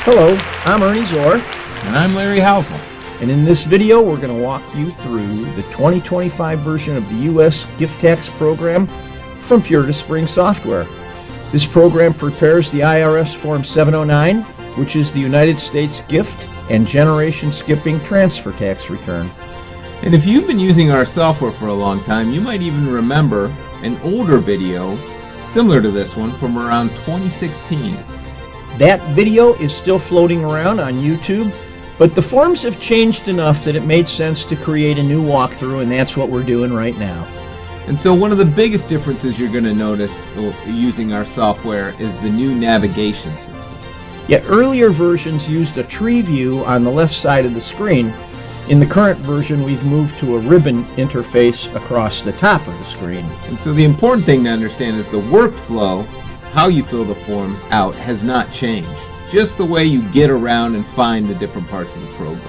Hello, I'm Ernie Zore. And I'm Larry Housel. And in this video, we're going to walk you through the 2025 version of the U.S. gift tax program from Puritas Springs Software. This program prepares the IRS Form 709, which is the United States gift and generation skipping transfer tax return. And if you've been using our software for a long time, you might even remember an older video similar to this one from around 2016. That video is still floating around on YouTube, but the forms have changed enough that it made sense to create a new walkthrough, and that's what we're doing right now. And so one of the biggest differences you're going to notice using our software is the new navigation system. Yet earlier versions used a tree view on the left side of the screen. In the current version, we've moved to a ribbon interface across the top of the screen. And so the important thing to understand is the workflow, how you fill the forms out, has not changed. Just the way you get around and find the different parts of the program.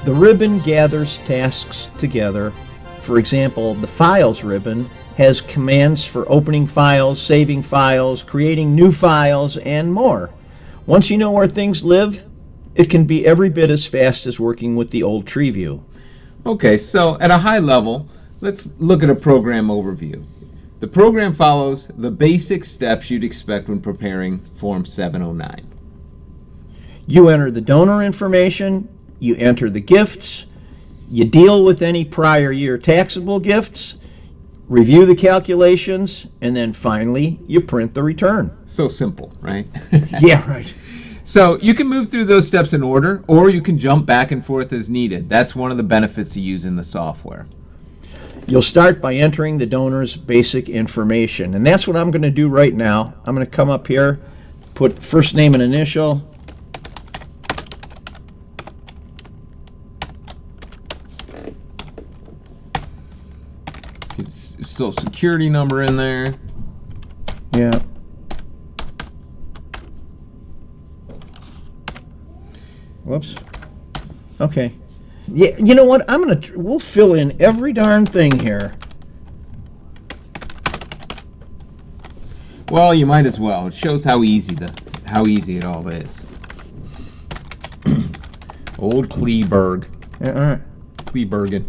The ribbon gathers tasks together. For example, the Files ribbon has commands for opening files, saving files, creating new files, and more. Once you know where things live, it can be every bit as fast as working with the old tree view. Okay, so at a high level, let's look at a program overview. The program follows the basic steps you'd expect when preparing Form 709. You enter the donor information, you enter the gifts, you deal with any prior year taxable gifts, review the calculations, and then finally you print the return. So simple, right? Yeah, right. So you can move through those steps in order, or you can jump back and forth as needed. That's one of the benefits of using the software. You'll start by entering the donor's basic information, and that's what I'm going to do right now. I'm going to come up here, put first name and initial, Get Social Security number in there. yeah, whoops, okay. Yeah, you know what? We'll fill in every darn thing here. Well, you might as well. It shows how easy it all is. Old Kleberg. Yeah, all right. Klebergen.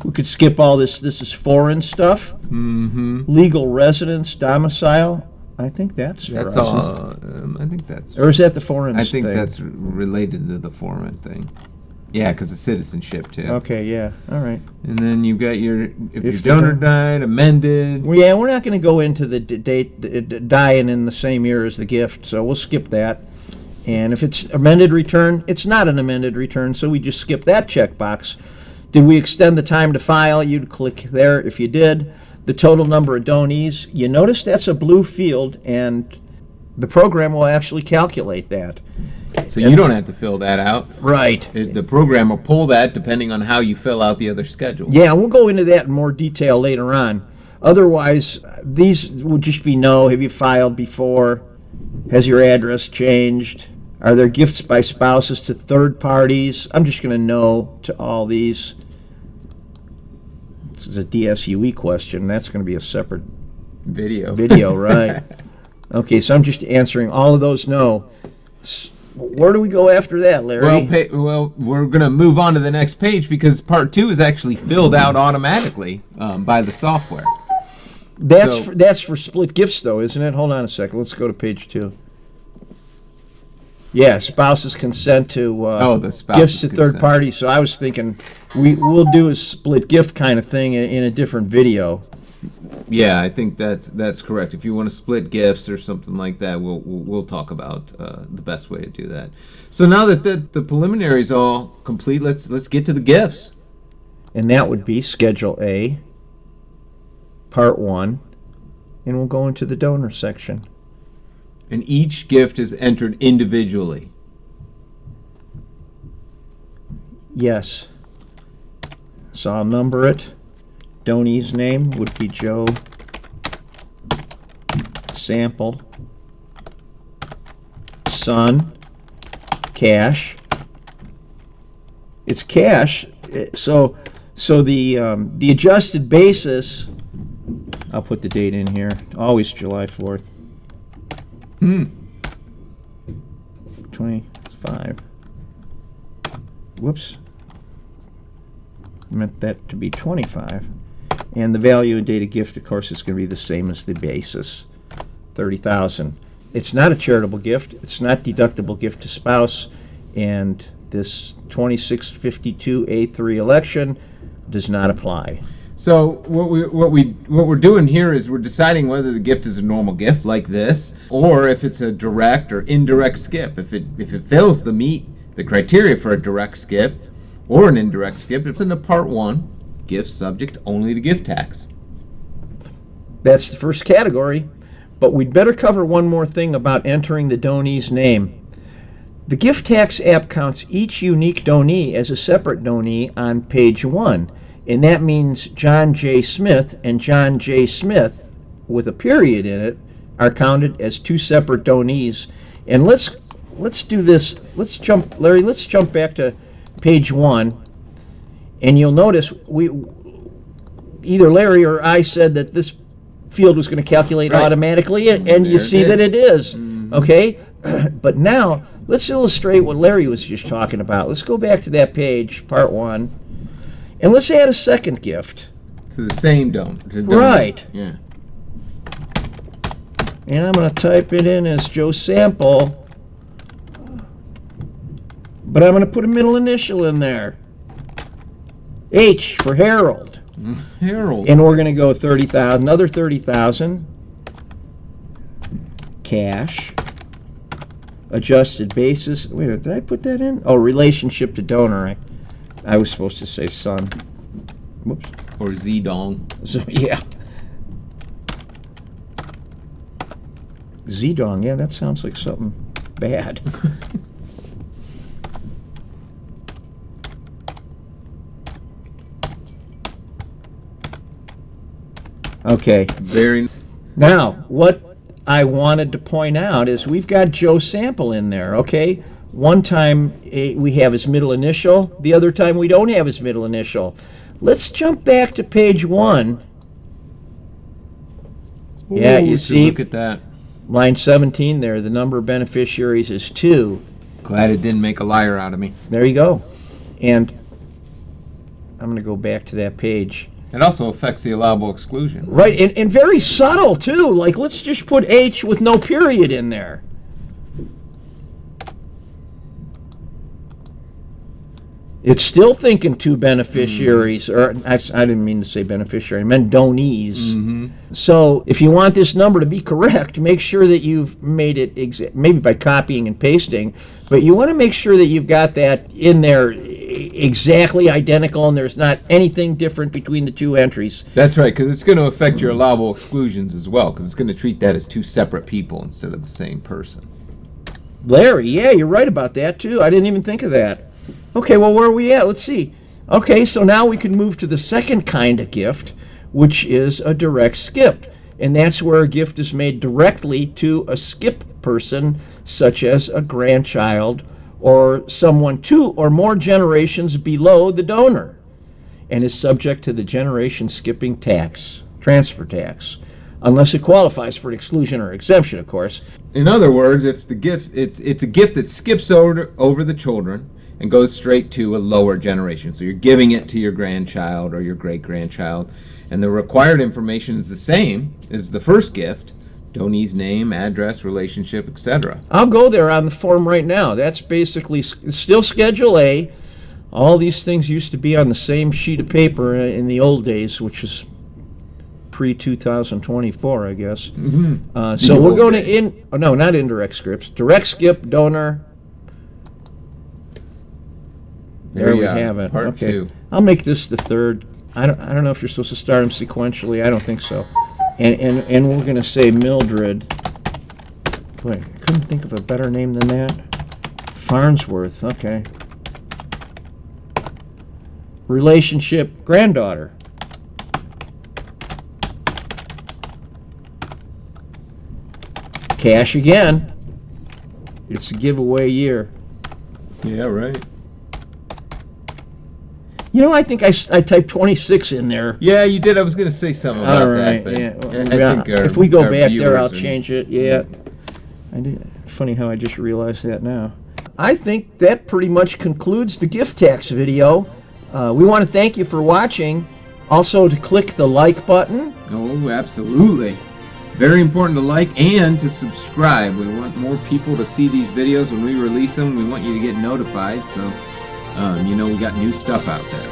We could skip all this. This is foreign stuff. Mm-hmm. Legal residence, domicile. I think that's for That's us. all. I think that's. Or is that the foreign I think thing? that's related to the foreign thing. Yeah, because it's citizenship too. Okay, yeah, all right. And then you've got your if your the donor don- died, amended. Well, yeah, we're not going to go into the date dying in the same year as the gift, so we'll skip that. And if it's amended return, it's not an amended return, so we just skip that checkbox. Did we extend the time to file? You'd click there if you did. The total number of donees, you notice that's a blue field, and the program will actually calculate that. So you don't have to fill that out. Right. The program will pull that depending on how you fill out the other schedule. Yeah, we'll go into that in more detail later on. Otherwise, these would just be no. Have you filed before? Has your address changed? Are there gifts by spouses to third parties? I'm just going to no to all these. This is a DSUE question. That's going to be a separate Video, right? Okay, so I'm just answering all of those no. Where do we go after that, Larry? Well, we're going to move on to the next page because part 2 is actually filled out automatically by the software. That's for split gifts, though, isn't it? Hold on a second. Let's go to page 2. Yeah, spouses consent to the spouses gifts to third consent. parties. So I was thinking we'll do a split gift kind of thing in a different video. Yeah, I think that's correct. If you want to split gifts or something like that, we'll talk about the best way to do that. So now that the preliminary is all complete, let's get to the gifts. And that would be Schedule A, Part 1, and we'll go into the donor section. And each gift is entered individually. Yes. So I'll number it. Donee's name would be Joe Sample. Son. Cash. It's cash. So the adjusted basis I'll put the date in here. Always July 4th. 25. Whoops. Meant that to be 25. And the value and date of gift, of course, is going to be the same as the basis, $30,000. It's not a charitable gift. It's not deductible gift to spouse. And this 2652A3 election does not apply. So what we're doing here is we're deciding whether the gift is a normal gift like this, or if it's a direct or indirect skip. If it fails to meet the criteria for a direct skip or an indirect skip, it's in the Part 1, gift subject only to gift tax. That's the first category. But we'd better cover one more thing about entering the donee's name. The gift tax app counts each unique donee as a separate donee on page 1. And that means John J. Smith and John J. Smith, with a period in it, are counted as two separate donees. And let's do this. Let's jump back to page 1. And you'll notice either Larry or I said that this field was going to calculate automatically, and you see that it is. Okay? But now, let's illustrate what Larry was just talking about. Let's go back to that page, part 1, and let's add a second gift. To the same donor. Right. Yeah. And I'm going to type it in as Joe Sample, but I'm going to put a middle initial in there. H for Harold. Harold. And we're going to go 30,000, another 30,000. Cash. Adjusted basis. Wait, did I put that in? Oh, relationship to donor. I was supposed to say son. Whoops. Or Z-dong. So, yeah. Z-dong, yeah, that sounds like something bad. Okay. Very. Now, what I wanted to point out is we've got Joe Sample in there, okay? One time we have his middle initial, the other time we don't have his middle initial. Let's jump back to page 1. Ooh, Yeah, you see, look at that. line 17 there, the number of beneficiaries is 2. Glad it didn't make a liar out of me. There you go. And I'm going to go back to that page. It also affects the allowable exclusion. Right, and very subtle, too. Like, let's just put H with no period in there. It's still thinking two beneficiaries, or I didn't mean to say beneficiary, I meant donees. So if you want this number to be correct, make sure that you've made it, maybe by copying and pasting, but you want to make sure that you've got that in there exactly identical and there's not anything different between the two entries. That's right, because it's going to affect your allowable exclusions as well, because it's going to treat that as two separate people instead of the same person. Larry, yeah, you're right about that, too. I didn't even think of that. Okay, well, where are we at? Let's see. Okay, so now we can move to the second kind of gift, which is a direct skip. And that's where a gift is made directly to a skip person, such as a grandchild or someone 2 or more generations below the donor, and is subject to the generation skipping tax, transfer tax, unless it qualifies for an exclusion or exemption, of course. In other words, if the gift it's a gift that skips over the children and goes straight to a lower generation. So you're giving it to your grandchild or your great-grandchild, and the required information is the same as the first gift: donee's name, address, relationship, etc. I'll go there on the form right now. That's basically still Schedule A. All these things used to be on the same sheet of paper in the old days, which is pre-2024, I guess. So we're going to not indirect scripts. Direct skip, donor. There we have it. Part Okay. 2. I'll make this the third. I don't know if you're supposed to start them sequentially. I don't think so. And we're going to say Mildred. Boy, I couldn't think of a better name than that. Farnsworth. Okay. Relationship, granddaughter. Cash again. It's a giveaway year. Yeah, right. You know, I think I typed 26 in there. Yeah, you did. I was going to say something about All right. that, but Yeah. I think If we go our back there, I'll viewers change it. Yeah. I did. Funny how I just realized that now. I think that pretty much concludes the gift tax video. We want to thank you for watching. Also, to click the like button. Oh, absolutely. Very important to like and to subscribe. We want more people to see these videos when we release them. We want you to get notified, so you know we got new stuff out there.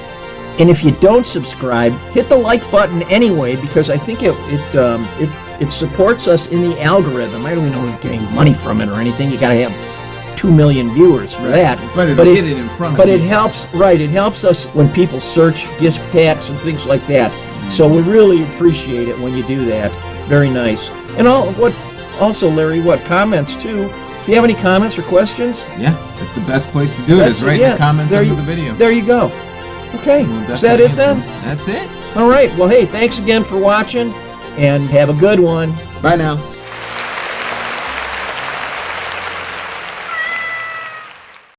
And if you don't subscribe, hit the like button anyway, because I think it supports us in the algorithm. I don't even know if we're getting money from it or anything. You got to have 2 million viewers for that. But it'll get it in front of But you. it helps, right? It helps us when people search gift tax and things like that. So we really appreciate it when you do that. Very nice. And also, Larry, comments too? If you have any comments or questions, Yeah, that's the best place to do it. Is write in the comments under the video. There you go. Okay, We'll is that definitely it then? That's it. All right. Well, hey, thanks again for watching, and have a good one. Bye now.